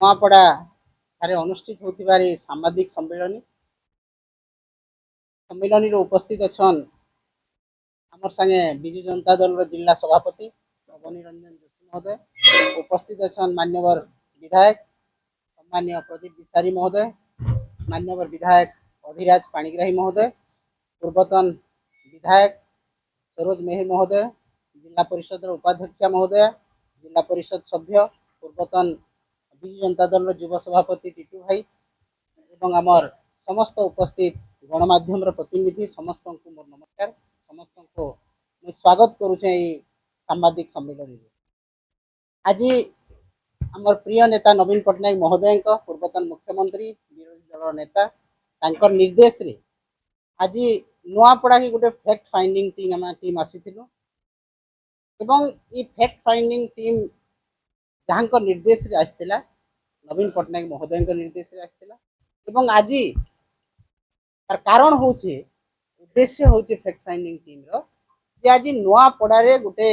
ନୂଆପଡ଼ା ଠାରେ ଅନୁଷ୍ଠିତ ହେଉଥିବା ସାମ୍ବାଦିକ ସମ୍ମିଳନୀ ଉପସ୍थित ଅଛନ୍ आमर संगे विजु जनता दल जिला सभापति बनी रंजन जोशी महोदय, उपस्थित अच्छा मान्यवर विधायक सम्मान्य प्रदीप दिशारी महोदय, मान्यवर विधायक अधिराज पाणिग्राही महोदय, पूर्वतन विधायक सरोज मेहर महोदय, जिला परिषद उपाध्यक्ष महोदय, जिला परिषद सभ्य पूर्वतन विजु जनता दल युव सभापति टीटू भाई एवं आमर समस्त उपस्थित गणमाध्यम प्रतिनिधि समस्त को मोर नमस्कार। समस्त को मैं स्वागत करुचे सांबादिक सम्मेलन। आज आमर प्रिय नेता नवीन पट्टनायक महोदय पूर्वतन मुख्यमंत्री विरोधी दल नेता तांकर निर्देश रे आज नुआपड़ा की गोटे फैक्ट फाइंडिंग टीम आसीथिलु एवं ई फैक्ट फाइंडिंग टीम जहां निर्देश रे आसीथिला नवीन पट्टनायक महोदय निर्देश रे आसीथिला एवं आज तार कारण होचे उद्देश्य होचे फैक्ट फाइंडिंग टीम रो जे आज नुआपड़ा रे गोटे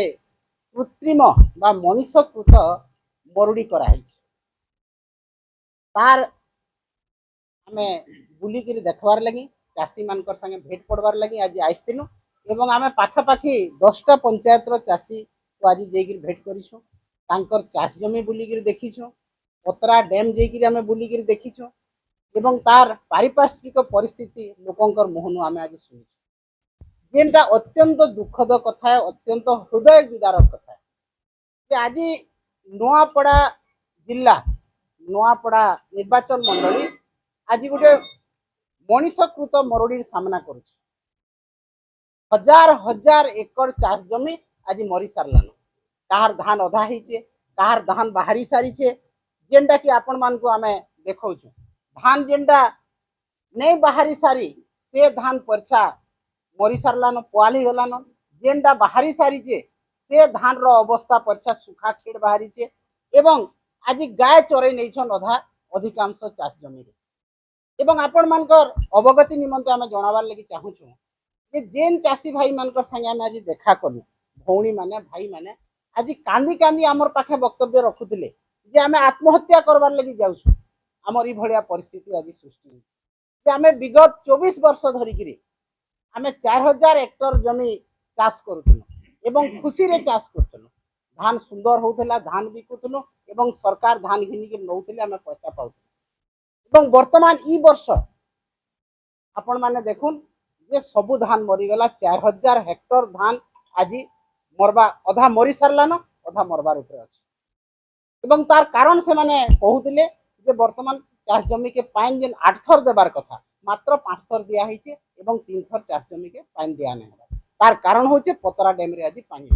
कृत्रिम बा मनुष्यकृत मरुड़ी कराई तार आमे बुलिकी देखबार लगी चाषी मान संगे भेट पड़बार लगी आज आसलु एवं आमे पाखापाखि 10टा पंचायत रो चाषी को आज जेकी भेट करिछु तांकर चाष जमी बुलिकी देखिछु पतरा डैम जेकी आमे बुलिकी देखिछु एवं तार पारिपार्श्विक परिस्थिति लोकंकर मुहनु आमे आज सुनिछु जेनटा अत्यंत दुखद कथा है, अत्यंत हृदय विदारक कथा है कि आज नुआपड़ा जिला नुआपड़ा निर्वाचन मंडली आज गोटे मनुष्यकृत मरुड़ी सामना करुछि। हजार हजार एकड़ चाष जमी आज मरी सारलान, कहार धान अधा होइछे, कहार धान बाहरी सारीछे, जेनटा कि आपण मान को आमे देखौछु धान जेनटा नहीं बाहरी सारी से धान परछा मरी सारलान पुआली गलान, जेनटा बाहरी सारीछे से धान रो अवस्था परछा सुखा खेड़ बाहरी छे एवं आज गाय चोरई नैछन अधा अधिकांश चाष जमी रे एवं आपण मानकर अवगति निमंते आमे जणावार लगी चाहूछु जे जेन चाषी भाई मानकर संगे आमे आज देखा कलु भौणी माने भाई माने आज कांदी कांदी आमर पाखे वक्तव्य रखुतिले जे आमे आत्महत्या करबार लगी जाउछु। आमर ई भलिया परिस्थिति आज सृष्टि होइछ जे आमे विगत 24 वर्ष धरिकिरी आमे 4000 हेक्टर जमी चाष करूथुनु एवं खुशी रे चाष करथुनु, धान सुंदर होउथला, धान बिकुथुनु एवं सरकार धान घिनी के नउथिले आमे पैसा पाउथुनु एवं वर्तमान ई वर्ष आपण माने देखुन जे सबु धान मरी गला। 4000 हेक्टर धान आज मरबा अधा मरी सारलान अधा मरबार ऊपर अछि एवं तार कारण से माने कहउतिले जे वर्तमान चाष जमी के पाइन जेन 8 थर देबार कथा मात्र 5 थर दिया हिचे एवं 3 थर चाष जमी के पाइन दिया नै तार कारण होचे पतरा डैम रे आज पानी